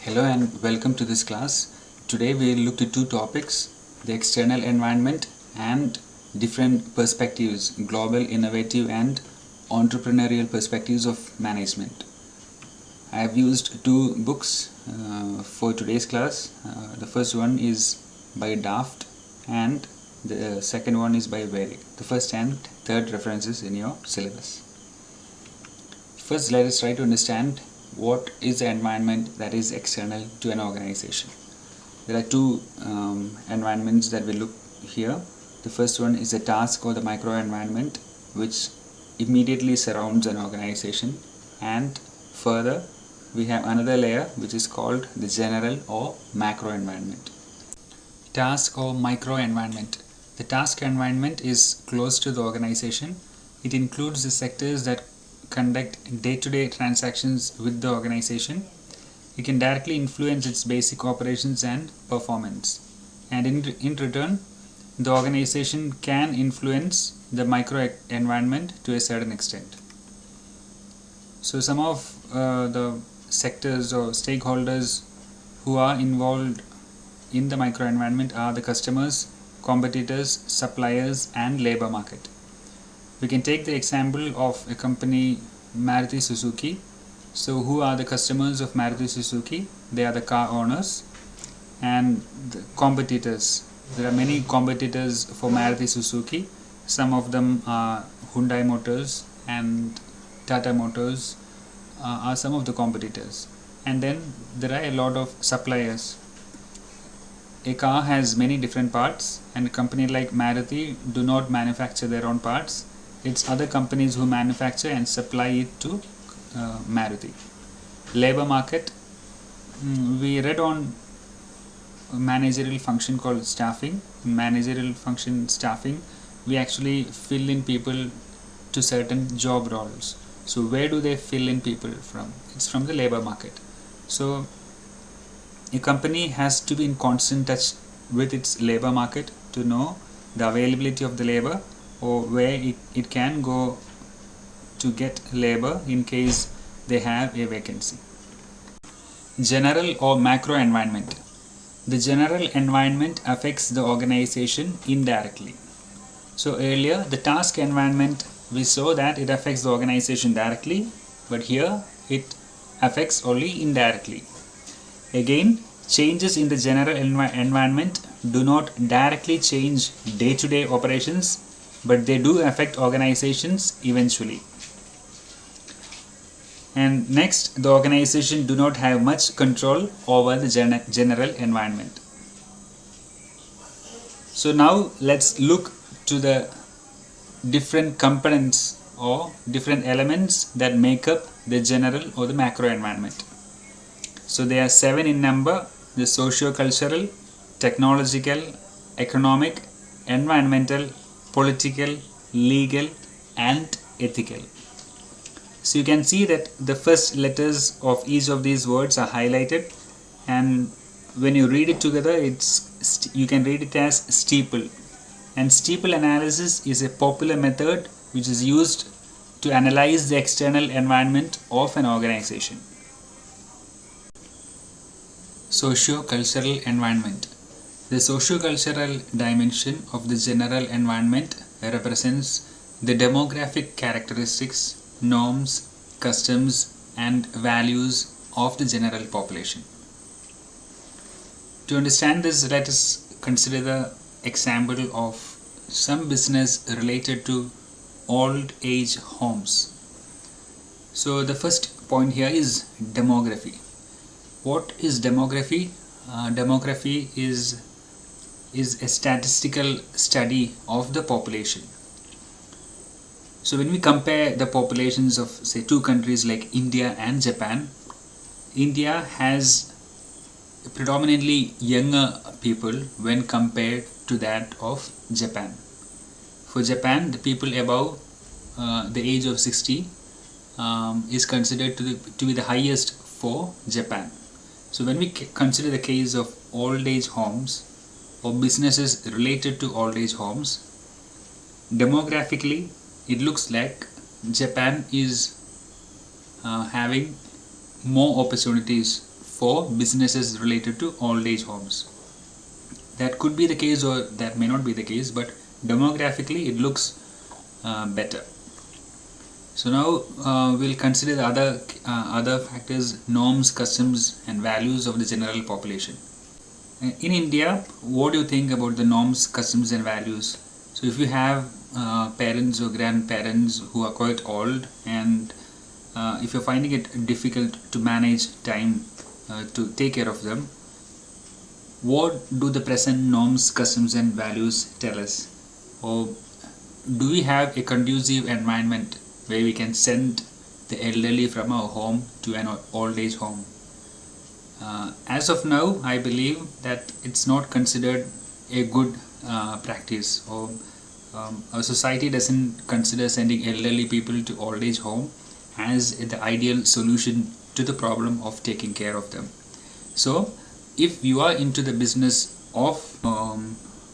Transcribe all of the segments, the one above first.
Hello and welcome to this class. Today we will look at two topics, the external environment and different perspectives, global, innovative and entrepreneurial perspectives of management. I have used two books for today's class. The first one is by Daft and the second one is by Vedic. The first and third references in your syllabus. First, let us try to understand what is the environment that is external to an organization. There are two environments that we look here. The first one is the task or the microenvironment, which immediately surrounds an organization, and further we have another layer which is called the general or macro environment. Task or microenvironment. The task environment is close to the organization. It includes the sectors that conduct day-to-day transactions with the organization. It can directly influence its basic operations and performance, and in return the organization can influence the micro environment to a certain extent. So some of the sectors or stakeholders who are involved in the micro environment are the customers, competitors, suppliers and labor market. We can take the example of a company, Maruti Suzuki. So who are the customers of Maruti Suzuki? They are the car owners. And the competitors, there are many competitors for Maruti Suzuki. Some of them are Hyundai Motors and Tata Motors are some of the competitors. And then there are a lot of suppliers. A car has many different parts, and a company like Maruti do not manufacture their own parts. It's other companies who manufacture and supply it to Maruti. Labor market, we read on a managerial function called staffing. In managerial function staffing, we actually fill in people to certain job roles. So where do they fill in people from? It's from the labor market. So a company has to be in constant touch with its labor market to know the availability of the labor, or where it can go to get labor in case they have a vacancy. General or macro environment. The general environment affects the organization indirectly. So earlier, the task environment, we saw that it affects the organization directly, but here it affects only indirectly. Again, changes in the general environment do not directly change day-to-day operations, but they do affect organizations eventually. And next, the organization do not have much control over the general environment. So now let's look to the different components or different elements that make up the general or the macro environment. So there are 7 in number: the socio-cultural, technological, economic, environmental, political, legal and ethical. So you can see that the first letters of each of these words are highlighted, and when you read it together, you can read it as steeple. And steeple analysis is a popular method which is used to analyze the external environment of an organization. Socio-cultural environment. The socio-cultural dimension of the general environment represents the demographic characteristics, norms, customs and values of the general population. To understand this, let us consider the example of some business related to old age homes. So the first point here is demography. What is demography? Demography is a statistical study of the population. So when we compare the populations of, say, two countries like India and Japan, India has predominantly younger people when compared to that of Japan. For Japan, the people above the age of 60 is considered to be the highest for Japan. So when we consider the case of old age homes or businesses related to old age homes, demographically it looks like Japan is having more opportunities for businesses related to old age homes. That could be the case or that may not be the case, but demographically it looks better. So now we'll consider the other factors, norms, customs and values of the general population. In India, what do you think about the norms, customs and values? So if you have parents or grandparents who are quite old, and if you're finding it difficult to manage time to take care of them, what do the present norms, customs and values tell us? Or do we have a conducive environment where we can send the elderly from our home to an old age home? As of now, I believe that it's not considered a good practice, or our society doesn't consider sending elderly people to old age home as the ideal solution to the problem of taking care of them. So if you are into the business of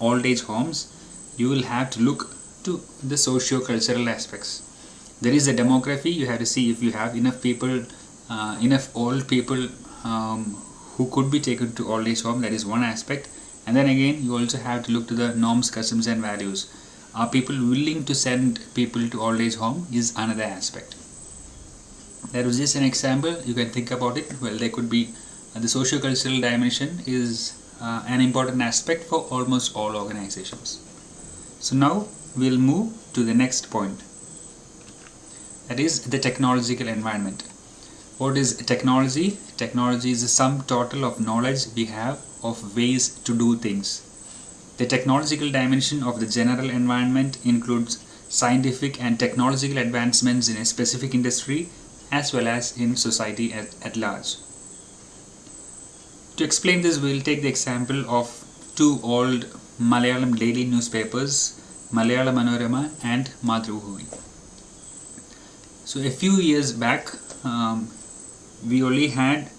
old age homes, you will have to look to the socio-cultural aspects. There is a demography. You have to see if you have enough people, enough old people who could be taken to old age home. That is one aspect. And then again, you also have to look to the norms, customs and values. Are people willing to send people to old age home is another aspect. That was just an example. You can think about it. Well, there could be the socio-cultural dimension is an important aspect for almost all organizations. So now we'll move to the next point. That is the technological environment. What is technology? Technology is the sum total of knowledge we have of ways to do things. The technological dimension of the general environment includes scientific and technological advancements in a specific industry as well as in society at large. To explain this, we'll take the example of two old Malayalam daily newspapers, Malayalam Manorama and Mathrubhumi. So a few years back, we only had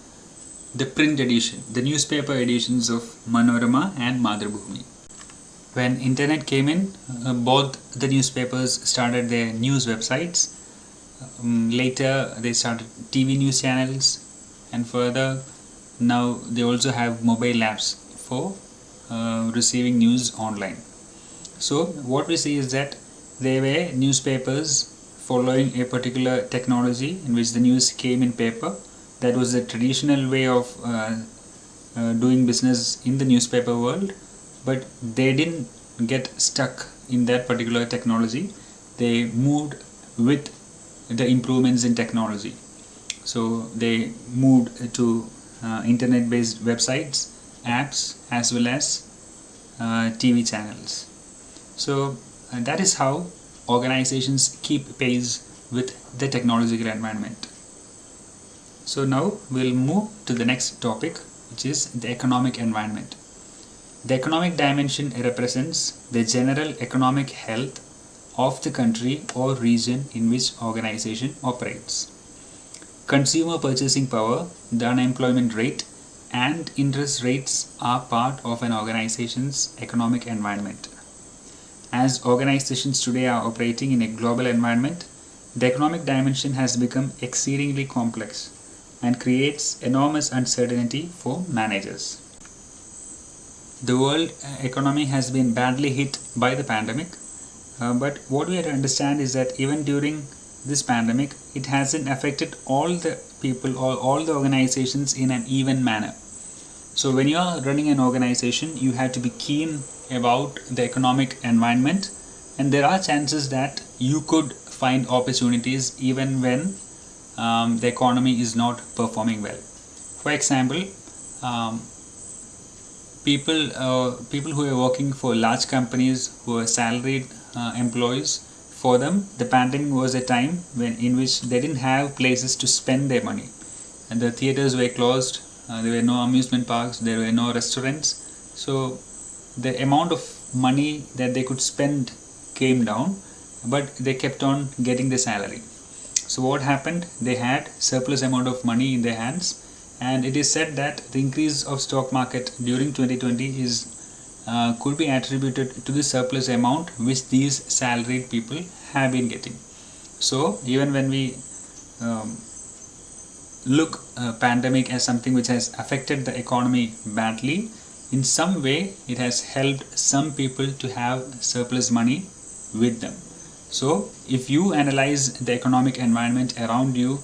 the print edition, the newspaper editions of Manorama and Mathrubhumi. When internet came in, both the newspapers started their news websites. Later they started TV news channels, and further now they also have mobile apps for receiving news online. So what we see is that there were newspapers following a particular technology in which the news came in paper. That was the traditional way of doing business in the newspaper world, but they didn't get stuck in that particular technology. They moved with the improvements in technology. So they moved to internet-based websites, apps, as well as TV channels. So that is how organizations keep pace with the technological environment. So now we'll move to the next topic, which is the economic environment. The economic dimension represents the general economic health of the country or region in which organization operates. Consumer purchasing power, the unemployment rate, and interest rates are part of an organization's economic environment. As organizations today are operating in a global environment, the economic dimension has become exceedingly complex and creates enormous uncertainty for managers. The world economy has been badly hit by the pandemic, but what we have to understand is that even during this pandemic, it hasn't affected all the people or all the organizations in an even manner. So when you are running an organization, you have to be keen about the economic environment, and there are chances that you could find opportunities even when the economy is not performing well. For example, people who are working for large companies, who are salaried employees, for them the pandemic was a time in which they didn't have places to spend their money, and the theaters were closed, there were no amusement parks, there were no restaurants. So the amount of money that they could spend came down, but they kept on getting the salary. So what happened? They had surplus amount of money in their hands, and it is said that the increase of stock market during 2020 is could be attributed to the surplus amount which these salaried people have been getting. So even when we look pandemic as something which has affected the economy badly, in some way it has helped some people to have surplus money with them. So if you analyze the economic environment around you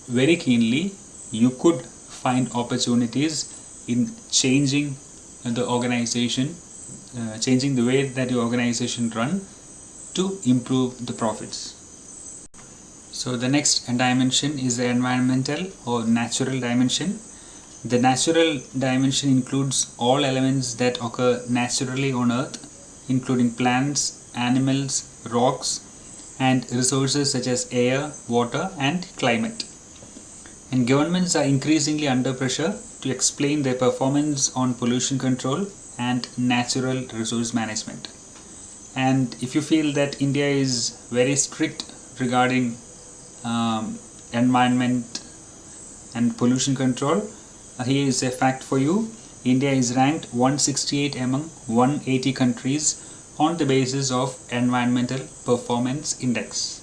very keenly, you could find opportunities in changing the organization, changing the way that your organization run to improve the profits. So the next dimension is the environmental or natural dimension. The natural dimension includes all elements that occur naturally on Earth, including plants, animals, rocks, and resources such as air, water, and climate. And governments are increasingly under pressure to explain their performance on pollution control and natural resource management. And if you feel that India is very strict regarding environment and pollution control, here is a fact for you. India is ranked 168 among 180 countries on the basis of Environmental Performance Index.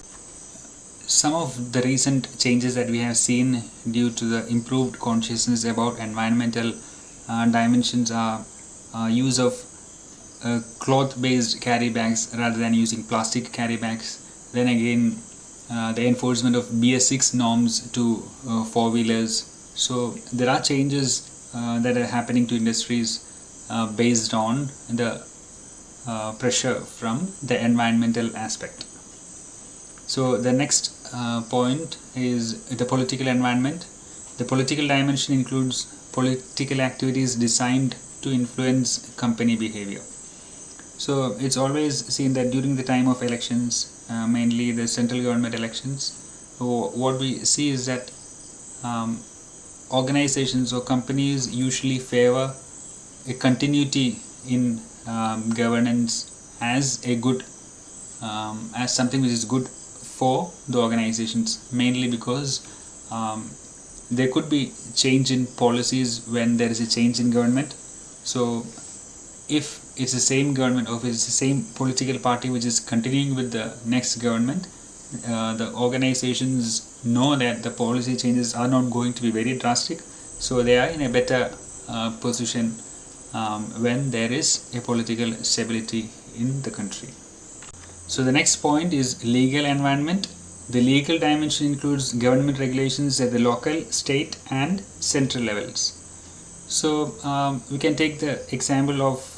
Some of the recent changes that we have seen due to the improved consciousness about environmental dimensions are use of cloth-based carry bags rather than using plastic carry bags. Then again, the enforcement of BS6 norms to four-wheelers. So there are changes that are happening to industries based on the pressure from the environmental aspect. So the next point is the political environment. The political dimension includes political activities designed to influence company behavior. So it's always seen that during the time of elections, mainly the central government elections, what we see is that organizations or companies usually favor a continuity in governance as a good, as something which is good for the organizations, mainly because there could be change in policies when there is a change in government. So if it's the same government or if it's the same political party which is continuing with the next government, the organizations know that the policy changes are not going to be very drastic, so they are in a better position when there is a political stability in the country. So the next point is legal environment. The legal dimension includes government regulations at the local, state and central levels. So we can take the example of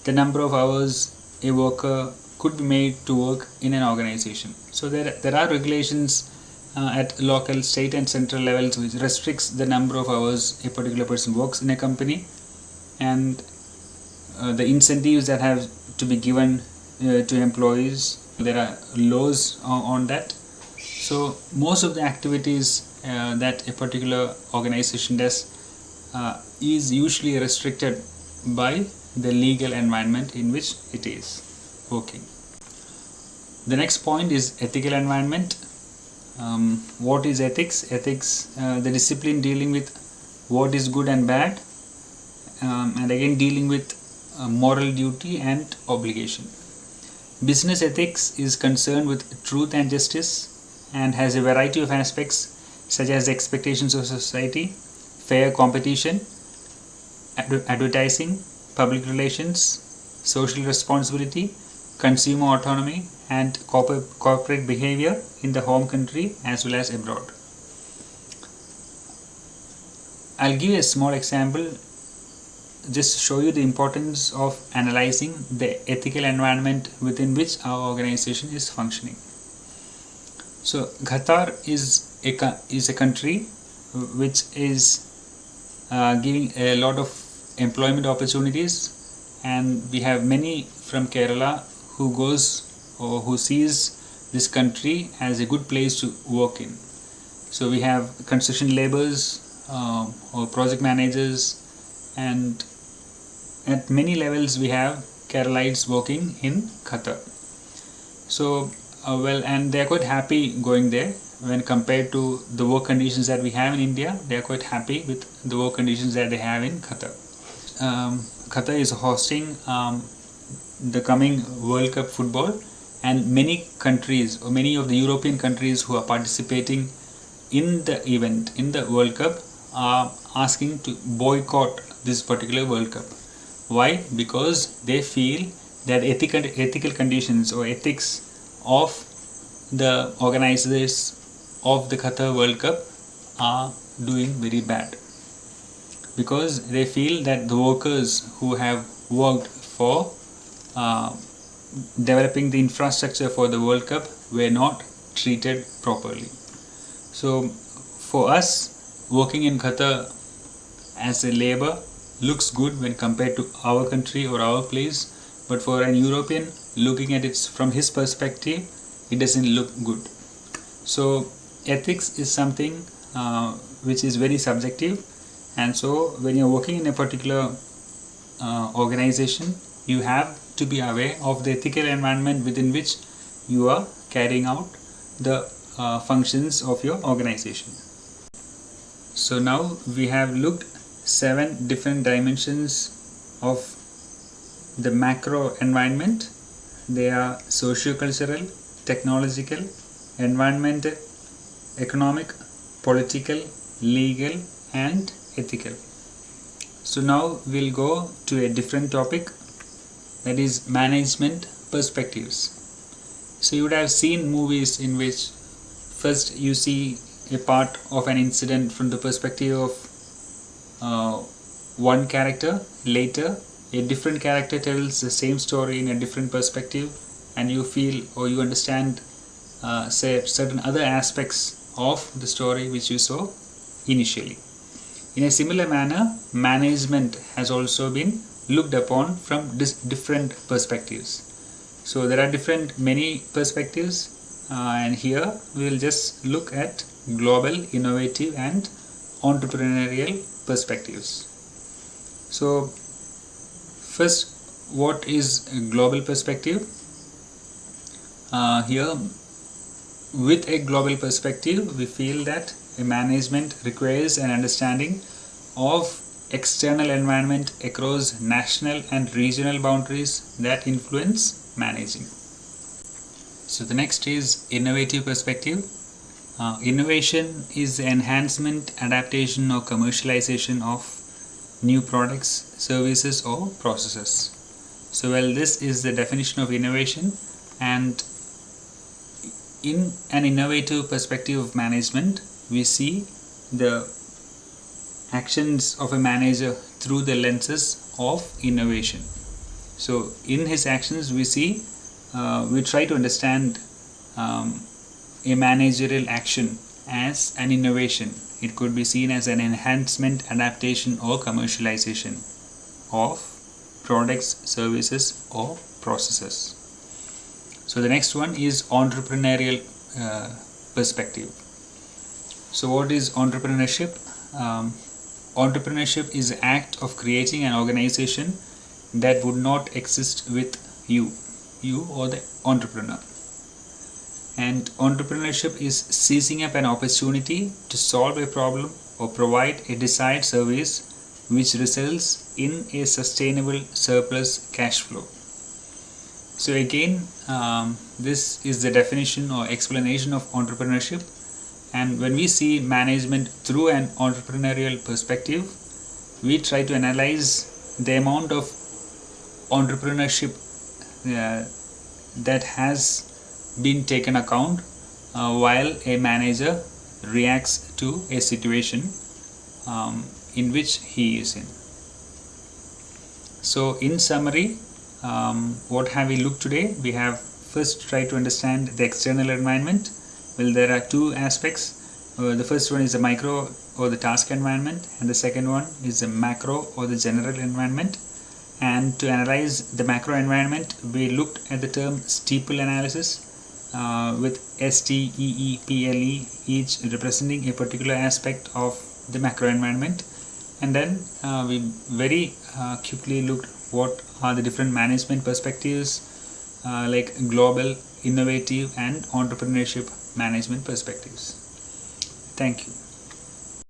the number of hours a worker could be made to work in an organization. So there are regulations at local, state and central levels which restricts the number of hours a particular person works in a company, and the incentives that have to be given to employees. There are laws on that. So most of the activities that a particular organization does is usually restricted by the legal environment in which it is working. The next point is ethical environment. What is ethics? Ethics, the discipline dealing with what is good and bad, and again dealing with moral duty and obligation. Business ethics is concerned with truth and justice and has a variety of aspects such as expectations of society, fair competition, advertising, public relations, social responsibility, consumer autonomy and corporate behavior in the home country as well as abroad. I'll give a small example just to show you the importance of analyzing the ethical environment within which our organization is functioning. So Qatar is a country which is giving a lot of employment opportunities, and we have many from Kerala who goes or who sees this country as a good place to work in. So we have construction laborers or project managers, and at many levels we have Keralites working in Qatar. So and they are quite happy going there when compared to the work conditions that we have in India. They are quite happy with the work conditions that they have in Qatar. Qatar is hosting the coming World Cup football, and many countries or many of the European countries who are participating in the event, in the World Cup, are asking to boycott this particular World Cup. Why? Because they feel that ethical conditions or ethics of the organizers of the Qatar World Cup are doing very bad, because they feel that the workers who have worked for developing the infrastructure for the World Cup were not treated properly. So for us, working in Qatar as a labor looks good when compared to our country or our place, but for an European, looking at it from his perspective, it doesn't look good. So ethics is something which is very subjective, and so when you're working in a particular organization, you have to be aware of the ethical environment within which you are carrying out the functions of your organization. So now we have looked 7 different dimensions of the macro environment. They are socio-cultural, technological, environmental, economic, political, legal, and ethical. So now we'll go to a different topic, that is management perspectives. So you would have seen movies in which first you see a part of an incident from the perspective of one character, later a different character tells the same story in a different perspective, and you feel or you understand say certain other aspects of the story which you saw initially. In a similar manner, management has also been looked upon from different perspectives. So there are many perspectives, and here we will just look at global, innovative, and entrepreneurial perspectives. So first, what is a global perspective? Here, with a global perspective, we feel that a management requires an understanding of external environment across national and regional boundaries that influence managing. So the next is innovative perspective. Innovation is the enhancement, adaptation, or commercialization of new products, services, or processes. So this is the definition of innovation, and in an innovative perspective of management, we see the actions of a manager through the lenses of innovation. So in his actions we see, we try to understand a managerial action as an innovation. It could be seen as an enhancement, adaptation, or commercialization of products, services, or processes. So the next one is entrepreneurial perspective. So what is entrepreneurship? Entrepreneurship is the act of creating an organization that would not exist with you or the entrepreneur. And entrepreneurship is seizing up an opportunity to solve a problem or provide a desired service which results in a sustainable surplus cash flow. So again, this is the definition or explanation of entrepreneurship. And when we see management through an entrepreneurial perspective, we try to analyze the amount of entrepreneurship that has been taken account while a manager reacts to a situation in which he is in. So in summary, what have we looked today? We have first tried to understand the external environment. Well, there are 2 aspects. The first one is the micro or the task environment, and the second one is the macro or the general environment. And to analyze the macro environment, we looked at the term steeple analysis with STEEPLE, each representing a particular aspect of the macro environment. And then we very quickly looked what are the different management perspectives like global, innovative, and entrepreneurship management perspectives. Thank you.